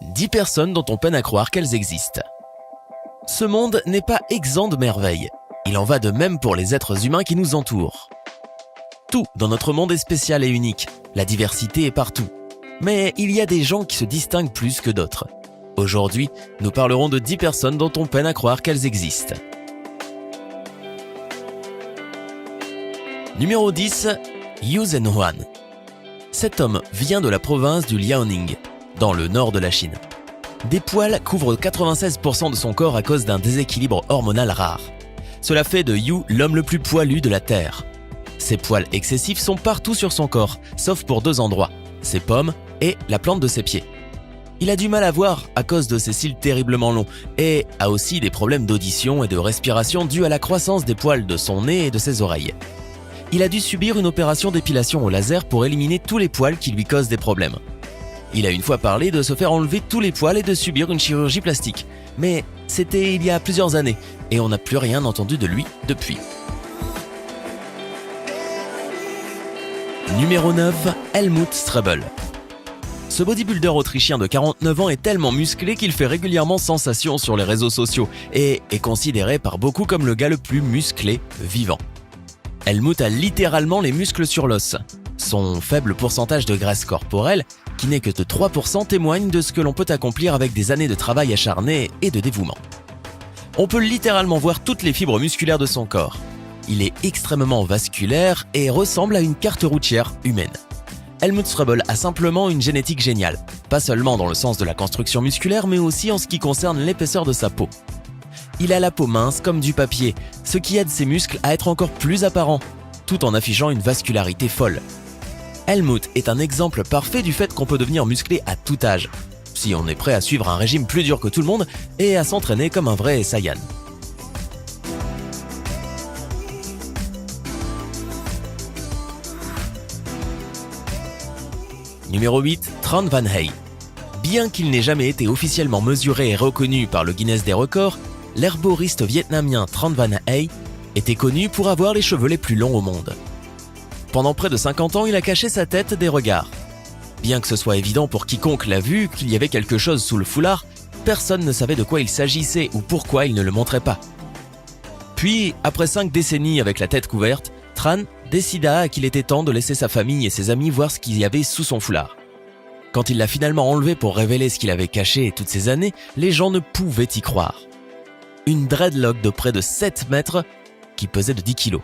10 personnes dont on peine à croire qu'elles existent. Ce monde n'est pas exempt de merveilles. Il en va de même pour les êtres humains qui nous entourent. Tout dans notre monde est spécial et unique. La diversité est partout. Mais il y a des gens qui se distinguent plus que d'autres. Aujourd'hui, nous parlerons de 10 personnes dont on peine à croire qu'elles existent. Numéro 10, Yu Zhenhuan. Cet homme vient de la province du Liaoning, dans le nord de la Chine. Des poils couvrent 96% de son corps à cause d'un déséquilibre hormonal rare. Cela fait de Yu l'homme le plus poilu de la Terre. Ses poils excessifs sont partout sur son corps, sauf pour 2 endroits, ses pommes et la plante de ses pieds. Il a du mal à voir à cause de ses cils terriblement longs et a aussi des problèmes d'audition et de respiration dus à la croissance des poils de son nez et de ses oreilles. Il a dû subir une opération d'épilation au laser pour éliminer tous les poils qui lui causent des problèmes. Il a une fois parlé de se faire enlever tous les poils et de subir une chirurgie plastique. Mais c'était il y a plusieurs années et on n'a plus rien entendu de lui depuis. Numéro 9, Helmut Strubel. Ce bodybuilder autrichien de 49 ans est tellement musclé qu'il fait régulièrement sensation sur les réseaux sociaux et est considéré par beaucoup comme le gars le plus musclé vivant. Helmut a littéralement les muscles sur l'os. Son faible pourcentage de graisse corporelle, qui n'est que de 3%, témoigne de ce que l'on peut accomplir avec des années de travail acharné et de dévouement. On peut littéralement voir toutes les fibres musculaires de son corps. Il est extrêmement vasculaire et ressemble à une carte routière humaine. Helmut Strubel a simplement une génétique géniale, pas seulement dans le sens de la construction musculaire, mais aussi en ce qui concerne l'épaisseur de sa peau. Il a la peau mince comme du papier, ce qui aide ses muscles à être encore plus apparents, tout en affichant une vascularité folle. Helmut est un exemple parfait du fait qu'on peut devenir musclé à tout âge, si on est prêt à suivre un régime plus dur que tout le monde et à s'entraîner comme un vrai Saiyan. Numéro 8, Tran Van Hey. Bien qu'il n'ait jamais été officiellement mesuré et reconnu par le Guinness des records, l'herboriste vietnamien Tran Van Hey était connu pour avoir les cheveux les plus longs au monde. Pendant près de 50 ans, il a caché sa tête des regards. Bien que ce soit évident pour quiconque l'a vu qu'il y avait quelque chose sous le foulard, personne ne savait de quoi il s'agissait ou pourquoi il ne le montrait pas. Puis, après 5 décennies avec la tête couverte, Tran décida qu'il était temps de laisser sa famille et ses amis voir ce qu'il y avait sous son foulard. Quand il l'a finalement enlevé pour révéler ce qu'il avait caché toutes ces années, les gens ne pouvaient y croire. Une dreadlock de près de 7 mètres qui pesait de 10 kilos.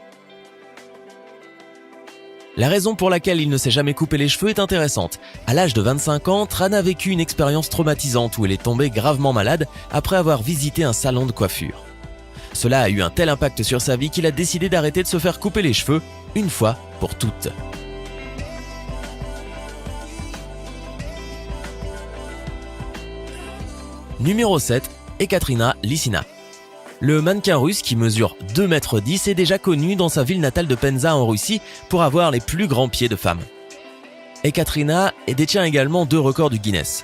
La raison pour laquelle il ne s'est jamais coupé les cheveux est intéressante. À l'âge de 25 ans, Tran a vécu une expérience traumatisante où il est tombé gravement malade après avoir visité un salon de coiffure. Cela a eu un tel impact sur sa vie qu'il a décidé d'arrêter de se faire couper les cheveux, une fois pour toutes. Numéro 7, Ekaterina Lysina. Le mannequin russe qui mesure 2,10 m est déjà connu dans sa ville natale de Penza en Russie pour avoir les plus grands pieds de femme. Ekaterina détient également 2 records du Guinness.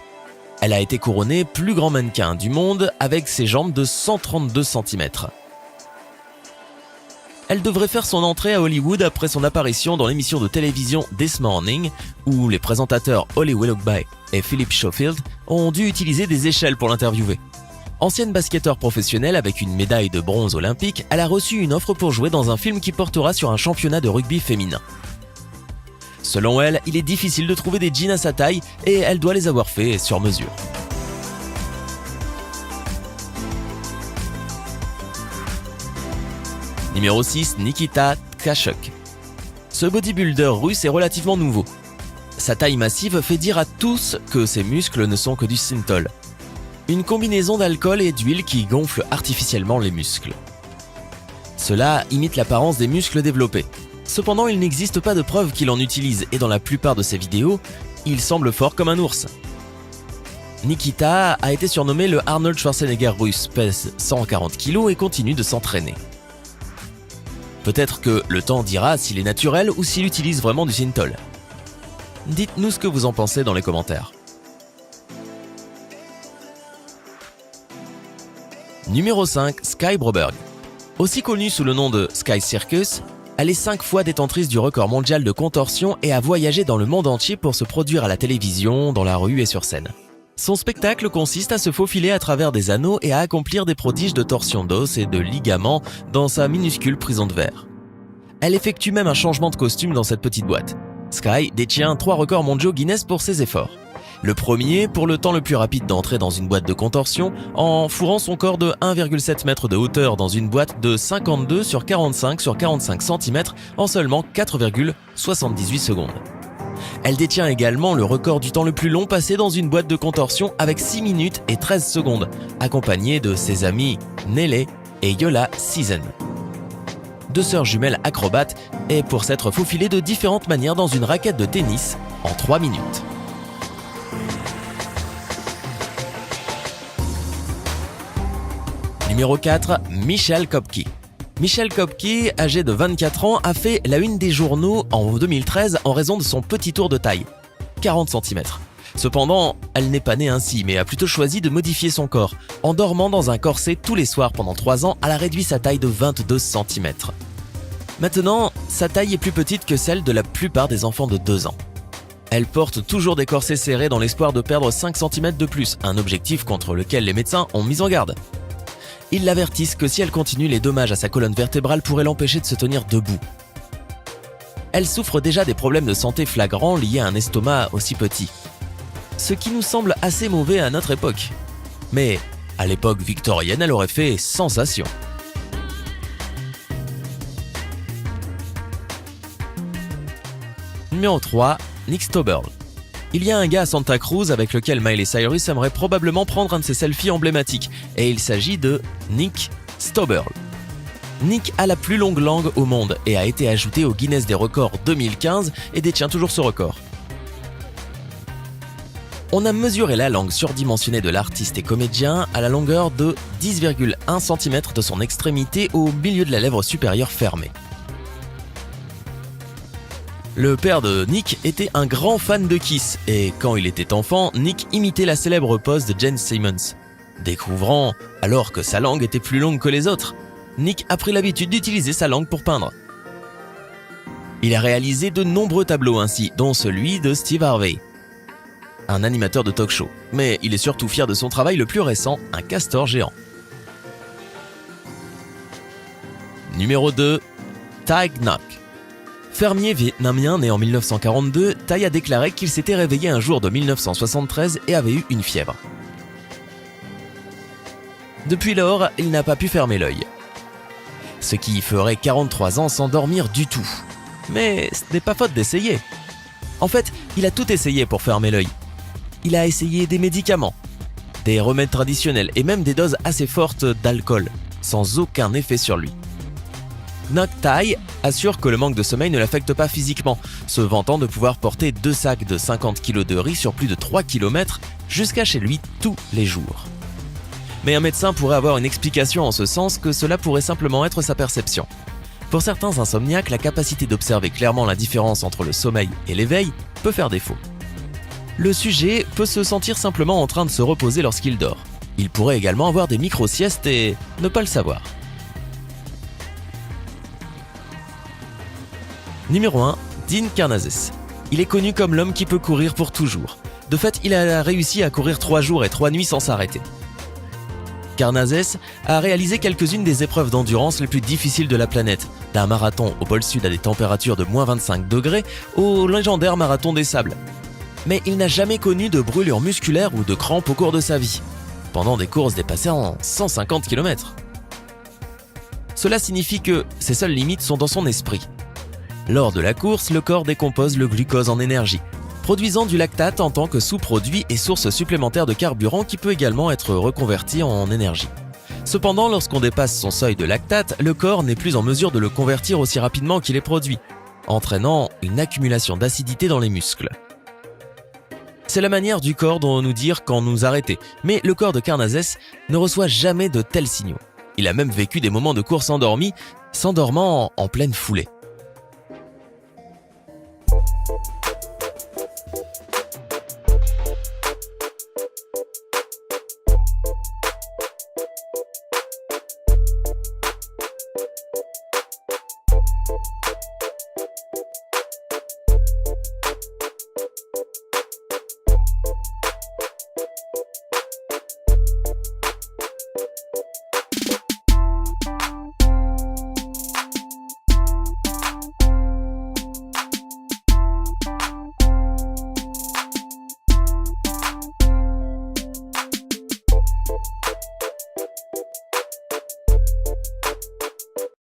Elle a été couronnée plus grand mannequin du monde avec ses jambes de 132 cm. Elle devrait faire son entrée à Hollywood après son apparition dans l'émission de télévision This Morning, où les présentateurs Holly Willoughby et Philip Schofield ont dû utiliser des échelles pour l'interviewer. Ancienne basketteur professionnelle avec une médaille de bronze olympique, elle a reçu une offre pour jouer dans un film qui portera sur un championnat de rugby féminin. Selon elle, il est difficile de trouver des jeans à sa taille et elle doit les avoir faits sur mesure. Numéro 6, Nikita Tkachuk. Ce bodybuilder russe est relativement nouveau. Sa taille massive fait dire à tous que ses muscles ne sont que du synthol. Une combinaison d'alcool et d'huile qui gonfle artificiellement les muscles. Cela imite l'apparence des muscles développés. Cependant, il n'existe pas de preuve qu'il en utilise et dans la plupart de ses vidéos, il semble fort comme un ours. Nikita a été surnommé le Arnold Schwarzenegger russe, pèse 140 kg et continue de s'entraîner. Peut-être que le temps dira s'il est naturel ou s'il utilise vraiment du synthol. Dites-nous ce que vous en pensez dans les commentaires. Numéro 5, Skye Broberg. Aussi connue sous le nom de Sky Circus, elle est 5 fois détentrice du record mondial de contorsion et a voyagé dans le monde entier pour se produire à la télévision, dans la rue et sur scène. Son spectacle consiste à se faufiler à travers des anneaux et à accomplir des prodiges de torsion d'os et de ligaments dans sa minuscule prison de verre. Elle effectue même un changement de costume dans cette petite boîte. Sky détient 3 records mondiaux Guinness pour ses efforts. Le premier pour le temps le plus rapide d'entrer dans une boîte de contorsion en fourrant son corps de 1,7 m de hauteur dans une boîte de 52 sur 45 sur 45 cm en seulement 4,78 secondes. Elle détient également le record du temps le plus long passé dans une boîte de contorsion avec 6 minutes et 13 secondes, accompagnée de ses amis Nelly et Yola Season. 2 sœurs jumelles acrobates et pour s'être faufilées de différentes manières dans une raquette de tennis en 3 minutes. Numéro 4, Michelle Kopke. Michelle Kopke, âgée de 24 ans, a fait la une des journaux en 2013 en raison de son petit tour de taille, 40 cm. Cependant, elle n'est pas née ainsi, mais a plutôt choisi de modifier son corps. En dormant dans un corset tous les soirs pendant 3 ans, elle a réduit sa taille de 22 cm. Maintenant, sa taille est plus petite que celle de la plupart des enfants de 2 ans. Elle porte toujours des corsets serrés dans l'espoir de perdre 5 cm de plus, un objectif contre lequel les médecins ont mis en garde. Ils l'avertissent que si elle continue, les dommages à sa colonne vertébrale pourraient l'empêcher de se tenir debout. Elle souffre déjà des problèmes de santé flagrants liés à un estomac aussi petit. Ce qui nous semble assez mauvais à notre époque. Mais à l'époque victorienne, elle aurait fait sensation. Numéro 3, Nick Stoberl. Il y a un gars à Santa Cruz avec lequel Miley Cyrus aimerait probablement prendre un de ses selfies emblématiques, et il s'agit de Nick Stoberl. Nick a la plus longue langue au monde et a été ajouté au Guinness des records 2015 et détient toujours ce record. On a mesuré la langue surdimensionnée de l'artiste et comédien à la longueur de 10,1 cm de son extrémité au milieu de la lèvre supérieure fermée. Le père de Nick était un grand fan de Kiss et quand il était enfant, Nick imitait la célèbre pose de Gene Simmons. Découvrant alors que sa langue était plus longue que les autres, Nick a pris l'habitude d'utiliser sa langue pour peindre. Il a réalisé de nombreux tableaux ainsi, dont celui de Steve Harvey, un animateur de talk-show. Mais il est surtout fier de son travail le plus récent, un castor géant. Numéro 2, Thai Ngoc. Fermier vietnamien né en 1942, Thai a déclaré qu'il s'était réveillé un jour de 1973 et avait eu une fièvre. Depuis lors, il n'a pas pu fermer l'œil. Ce qui ferait 43 ans sans dormir du tout. Mais ce n'est pas faute d'essayer. En fait, il a tout essayé pour fermer l'œil. Il a essayé des médicaments, des remèdes traditionnels et même des doses assez fortes d'alcool, sans aucun effet sur lui. Ngoc Thai assure que le manque de sommeil ne l'affecte pas physiquement, se vantant de pouvoir porter 2 sacs de 50 kg de riz sur plus de 3 km jusqu'à chez lui tous les jours. Mais un médecin pourrait avoir une explication en ce sens que cela pourrait simplement être sa perception. Pour certains insomniaques, la capacité d'observer clairement la différence entre le sommeil et l'éveil peut faire défaut. Le sujet peut se sentir simplement en train de se reposer lorsqu'il dort. Il pourrait également avoir des micro-siestes et ne pas le savoir. Numéro 1, Dean Karnazes. Il est connu comme l'homme qui peut courir pour toujours. De fait, il a réussi à courir 3 jours et 3 nuits sans s'arrêter. Karnazes a réalisé quelques-unes des épreuves d'endurance les plus difficiles de la planète, d'un marathon au pôle sud à des températures de moins 25 degrés au légendaire marathon des sables. Mais il n'a jamais connu de brûlure musculaire ou de crampes au cours de sa vie, pendant des courses dépassant 150 km. Cela signifie que ses seules limites sont dans son esprit. Lors de la course, le corps décompose le glucose en énergie, produisant du lactate en tant que sous-produit et source supplémentaire de carburant qui peut également être reconverti en énergie. Cependant, lorsqu'on dépasse son seuil de lactate, le corps n'est plus en mesure de le convertir aussi rapidement qu'il est produit, entraînant une accumulation d'acidité dans les muscles. C'est la manière du corps de nous dire quand nous arrêter, mais le corps de Karnazes ne reçoit jamais de tels signaux. Il a même vécu des moments de course endormis, s'endormant en pleine foulée.